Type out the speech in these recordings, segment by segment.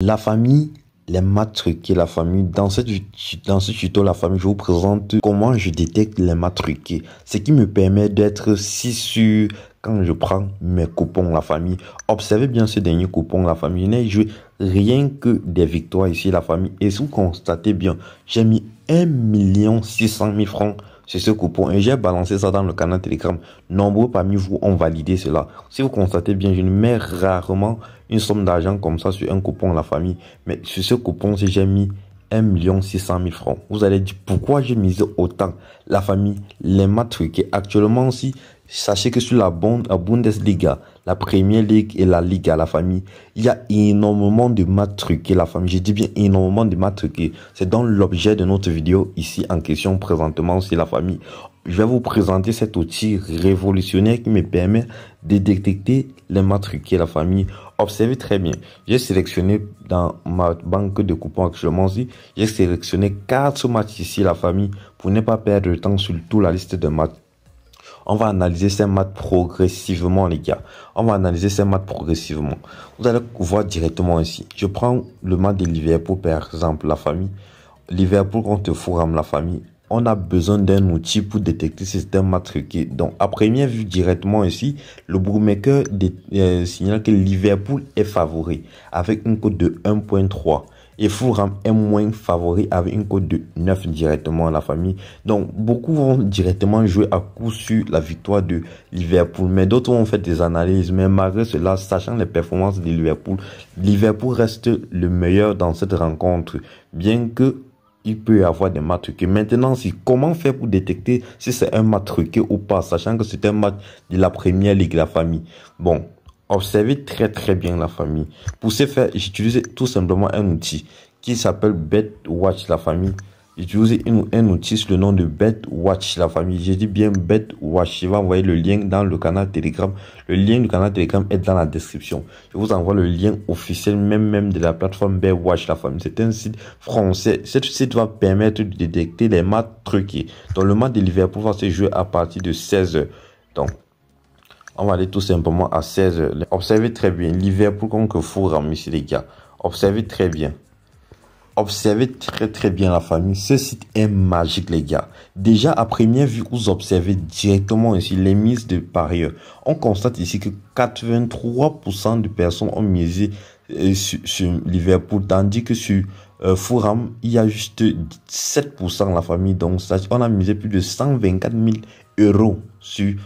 La famille, les matchs truqués, la famille. Dans ce tuto, la famille, je vous présente comment je détecte les matchs truqués. Ce qui me permet d'être si sûr quand je prends mes coupons, la famille. Observez bien ce dernier coupon, la famille. Je n'ai joué rien que des victoires ici, la famille. Et si vous constatez bien, j'ai mis 1 600 000 francs sur ce coupon et j'ai balancé ça dans le canal Telegram. Nombreux parmi vous ont validé cela. Si vous constatez bien, je ne mets rarement une somme d'argent comme ça sur un coupon, la famille. Mais sur ce coupon, si j'ai mis 1 600 000 francs. Vous allez dire pourquoi j'ai misé autant. La famille, les matchs truqués. Actuellement aussi, sachez que sur la Bundesliga, la Premier League et la Liga, la famille, il y a énormément de matchs truqués, la famille. Je dis bien énormément de matchs truqués. C'est dans l'objet de notre vidéo ici en question présentement aussi, la famille. Je vais vous présenter cet outil révolutionnaire qui me permet de détecter les matchs truqués, la famille. Observez très bien. J'ai sélectionné dans ma banque de coupons actuellement aussi, j'ai sélectionné 4 matchs ici, la famille, pour ne pas perdre de temps sur toute la liste de matchs. On va analyser ces matchs progressivement, les gars. On va analyser ces matchs progressivement. Vous allez voir directement ici. Je prends le match de Liverpool, par exemple, la famille. Liverpool contre Fulham, la famille. On a besoin d'un outil pour détecter si c'est un match truqué. Donc, à première vue, directement ici, le bookmaker signale que Liverpool est favori avec une cote de 1,3. Et Fulham est moins favori avec une cote de 9 directement à la famille. Donc, beaucoup vont directement jouer à coup sur la victoire de Liverpool. Mais d'autres vont faire des analyses. Mais malgré cela, sachant les performances de Liverpool, Liverpool reste le meilleur dans cette rencontre. Bien que il peut y avoir des matchs truqués. Maintenant, comment faire pour détecter si c'est un match truqué ou pas, sachant que c'est un match de la Première Ligue, la famille. Bon, observez très bien la famille. Pour ce faire, j'utilise tout simplement un outil qui s'appelle BetWatch, la famille. J'utilise un outil sur le nom de BetWatch, la famille. J'ai dit bien BetWatch. Je vais envoyer le lien dans le canal Telegram. Le lien du canal Telegram est dans la description. Je vous envoie le lien officiel même de la plateforme BetWatch, la famille. C'est un site français. Ce site va permettre de détecter les matchs truqués. Donc le match de Liverpool va se jouer à partir de 16h. Donc, on va aller tout simplement à 16h. Observez très bien. Liverpool contre Fulham ici, les gars. Observez très bien. Observez très bien la famille. Ce site est magique, les gars. Déjà, à première vue, vous observez directement ici les mises de parieurs. On constate ici que 83% de personnes ont misé sur Liverpool, tandis que sur Fulham, il y a juste 7% la famille. Donc, on a misé plus de 124 000 euros sur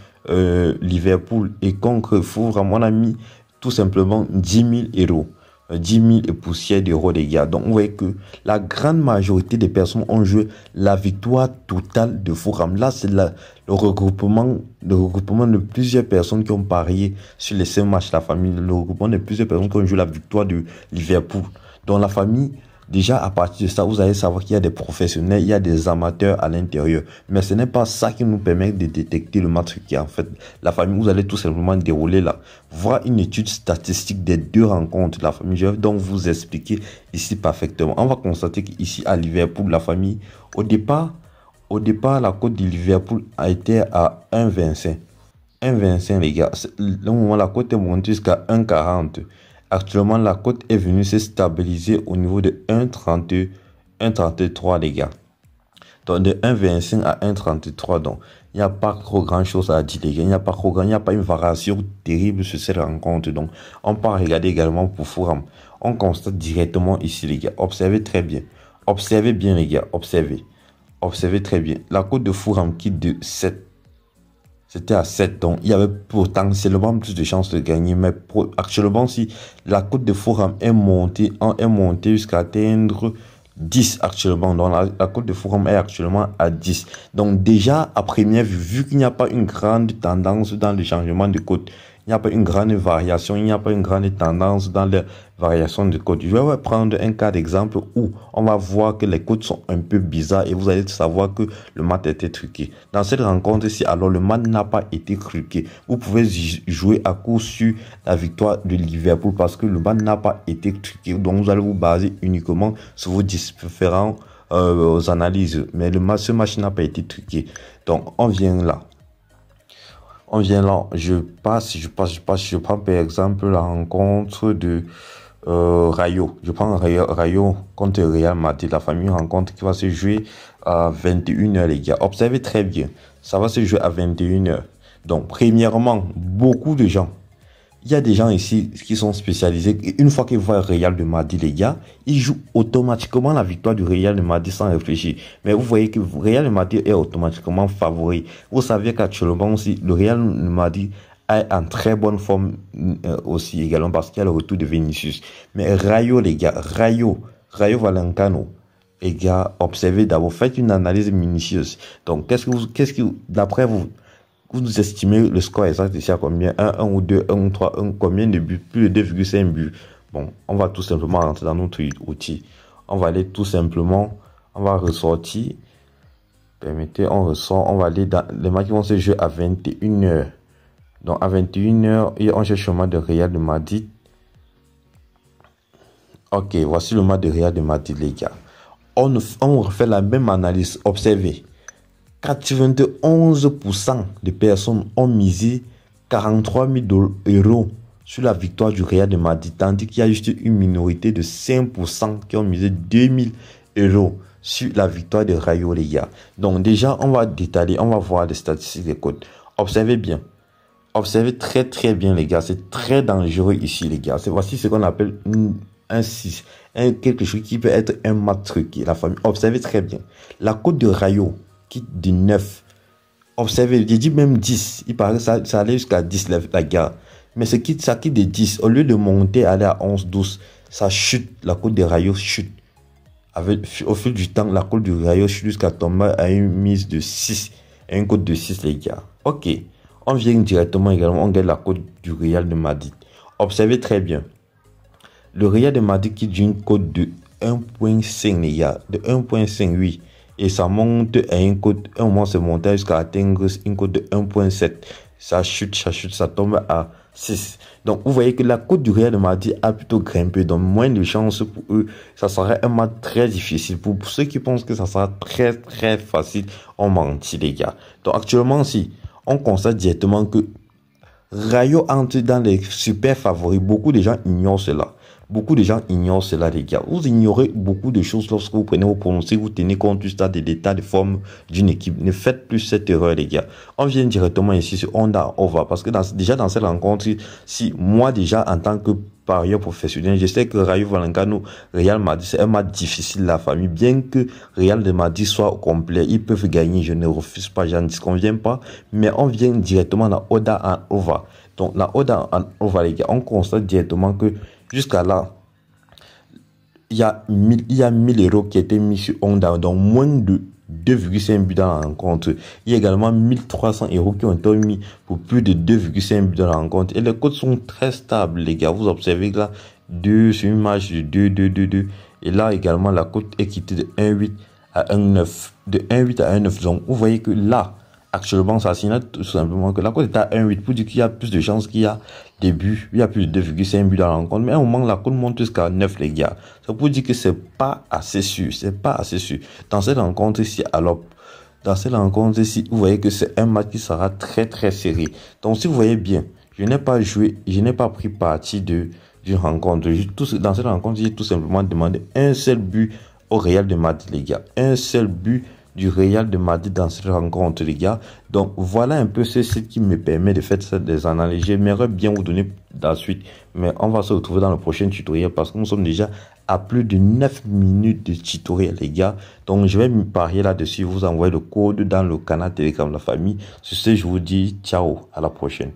Liverpool. Et contre Fulham, on a mis tout simplement 10 000 euros. 10 000 et poussière d'euros, les gars. Donc, vous voyez que la grande majorité des personnes ont joué la victoire totale de Fulham. Là, c'est le regroupement de plusieurs personnes qui ont parié sur les 5 matchs, la famille. Le regroupement de plusieurs personnes qui ont joué la victoire de Liverpool. Donc, la famille, déjà, à partir de ça, vous allez savoir qu'il y a des professionnels, il y a des amateurs à l'intérieur. Mais ce n'est pas ça qui nous permet de détecter le match qui est en fait la famille. Vous allez tout simplement dérouler là, voir une étude statistique des 2 rencontres de la famille. Je vais donc vous expliquer ici parfaitement. On va constater qu'ici à Liverpool, la famille, au départ, la cote de Liverpool a été à 1,25. 1,25, les gars. Au moment, la cote est montée jusqu'à 1,40. Actuellement, la cote est venue se stabiliser au niveau de 1,32, 1,33, les gars. Donc, de 1,25 à 1,33. Donc, il n'y a pas trop grand chose à dire, les gars. Il n'y a pas une variation terrible sur cette rencontre. Donc, on peut regarder également pour Fulham. On constate directement ici, les gars. Observez très bien. Observez bien, les gars. Observez. Observez très bien. La cote de Fulham quitte de 7. C'était à 7, donc il y avait potentiellement plus de chances de gagner. Mais actuellement, si la cote de Fulham est montée jusqu'à atteindre 10 actuellement. Donc la cote de Fulham est actuellement à 10. Donc déjà, à première vue, vu qu'il n'y a pas une grande tendance dans le changement de cote, il n'y a pas une grande variation, il n'y a pas une grande tendance dans les variations de cote. Je vais prendre un cas d'exemple où on va voir que les cotes sont un peu bizarres et vous allez savoir que le match a été truqué. Dans cette rencontre-ci, alors le match n'a pas été truqué. Vous pouvez jouer à coup sur la victoire de Liverpool parce que le match n'a pas été truqué. Donc vous allez vous baser uniquement sur vos différentes analyses. Mais ce match n'a pas été truqué. Donc on vient là. Je prends par exemple la rencontre de Rayo. Je prends Rayo contre Real Madrid. La famille rencontre qui va se jouer à 21h, les gars. Observez très bien. Ça va se jouer à 21h. Donc, premièrement, beaucoup de gens. Il y a des gens ici qui sont spécialisés. Une fois qu'ils voient Real de Madrid, les gars, ils jouent automatiquement la victoire du Real de Madrid sans réfléchir. Mais vous voyez que Real de Madrid est automatiquement favori. Vous savez qu'actuellement aussi, le Real de Madrid est en très bonne forme aussi également parce qu'il y a le retour de Vinicius. Mais Rayo, les gars, Rayo Vallecano, les gars, observez d'abord, faites une analyse minutieuse. Donc, d'après vous, vous estimez le score exact ici à combien? 1 ou 2, 1 ou 3, combien de buts? Plus de 2,5 buts. Bon, on va tout simplement rentrer dans notre outil. On va aller tout simplement, on va ressortir. Permettez, on ressort, on va aller dans les matchs qui vont se jouer à 21h. Donc à 21h, et on cherche le match de Real de Madrid. Ok, voici le match de Real de Madrid, les gars. On refait la même analyse. Observez. 91% de personnes ont misé 43 000 euros sur la victoire du Real de Madrid, tandis qu'il y a juste une minorité de 5% qui ont misé 2 000 euros sur la victoire de Rayo, les gars. Donc déjà, on va détailler, on va voir les statistiques des codes. Observez bien. Observez très très bien, les gars. C'est très dangereux ici, les gars. Voici ce qu'on appelle un 6. Quelque chose qui peut être un mat truqué. La famille. Observez très bien. La cote de Rayo quitte de 9. Observez, j'ai dit même 10. Il paraît que ça allait jusqu'à 10, la gare. Mais ça quitte de 10. Au lieu de monter, aller à 11, 12, ça chute. La cote de Rayo chute. Au fil du temps, la cote du Rayo chute jusqu'à tomber à une mise de 6. À une cote de 6, les gars. Ok. On vient directement également, on gagne la cote du Real de Madrid. Observez très bien. Le Real de Madrid qui d'une cote de 1.5, les gars. De 1.5, et ça monte à une cote, un moment c'est monté jusqu'à atteindre une cote de 1.7. Ça chute, ça tombe à 6. Donc vous voyez que la cote du Real de Madrid a plutôt grimpé. Donc moins de chances pour eux. Ça sera un match très difficile. Pour ceux qui pensent que ça sera très très facile, on mentit, les gars. Donc actuellement, si on constate directement que Rayo entre dans les super favoris. Beaucoup de gens ignorent cela. Beaucoup de gens ignorent cela, les gars. Vous ignorez beaucoup de choses lorsque vous prenez vos pronostics, vous tenez compte du stade et de l'état de forme d'une équipe. Ne faites plus cette erreur, les gars. On vient directement ici sur Honda Over. Parce que déjà dans cette rencontre, si moi déjà en tant que parieur professionnel, je sais que Rayo Vallecano, Real Madrid, c'est un match difficile, la famille. Bien que Real de Madrid soit au complet, ils peuvent gagner. Je ne refuse pas, j'en disconviens pas. Mais on vient directement dans Honda Over. Donc la Honda Over, les gars, on constate directement que jusqu'à là, il y a 1000 euros qui a été mis sur Honda, donc moins de 2,5 buts dans la rencontre. Il y a également 1300 euros qui ont été mis pour plus de 2,5 buts dans la rencontre. Et les codes sont très stables, les gars. Vous observez que là, 2 sur une marge de 2, 2, 2, 2. Et là également, la cote est quittée de 1,8 à 1,9. De 1,8 à 1,9. Donc, vous voyez que là, actuellement, ça signale tout simplement que la cote est à 1,8 pour dire qu'il y a plus de chances qu'il y a des buts. Il y a plus de 2,5 buts dans la rencontre. Mais à un moment, la cote monte jusqu'à 9, les gars. Ça pour dire que c'est pas assez sûr. C'est pas assez sûr. Dans cette rencontre ici, alors, dans cette rencontre ici, vous voyez que c'est un match qui sera très, très serré. Donc, si vous voyez bien, je n'ai pas joué, je n'ai pas pris parti d'une rencontre. Dans cette rencontre, j'ai tout simplement demandé un seul but au Real de Madrid, les gars. Un seul but du Real de Madrid dans cette rencontre, les gars. Donc voilà un peu ce qui me permet de faire des analyses. J'aimerais bien vous donner la suite, mais on va se retrouver dans le prochain tutoriel parce que nous sommes déjà à plus de 9 minutes de tutoriel, les gars. Donc je vais me parier là-dessus, vous envoyer le code dans le canal Telegram La Famille. Sur ce, je vous dis ciao, à la prochaine.